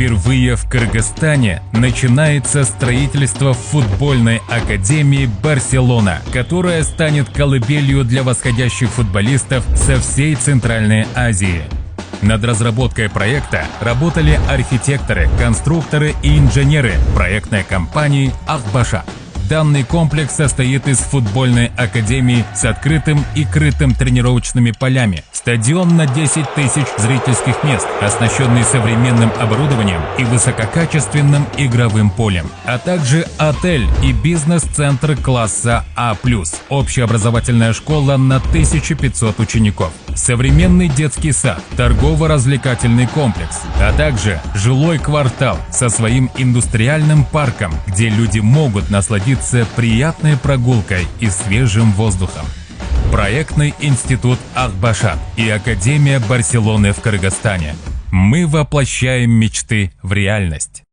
Впервые в Кыргызстане начинается строительство футбольной академии «Барселона», которая станет колыбелью для восходящих футболистов со всей Центральной Азии. Над разработкой проекта работали архитекторы, конструкторы и инженеры проектной компании «Акбашат». Данный комплекс состоит из футбольной академии с открытым и крытым тренировочными полями, стадион на 10 тысяч зрительских мест, оснащенный современным оборудованием и высококачественным игровым полем, а также отель и бизнес-центр класса А+, общеобразовательная школа на 1500 учеников, современный детский сад, торгово-развлекательный комплекс, а также жилой квартал со своим индустриальным парком, где люди могут насладиться приятной прогулкой и свежим воздухом. Проектный институт Акбашат и Академия Барселоны в Кыргызстане. Мы воплощаем мечты в реальность.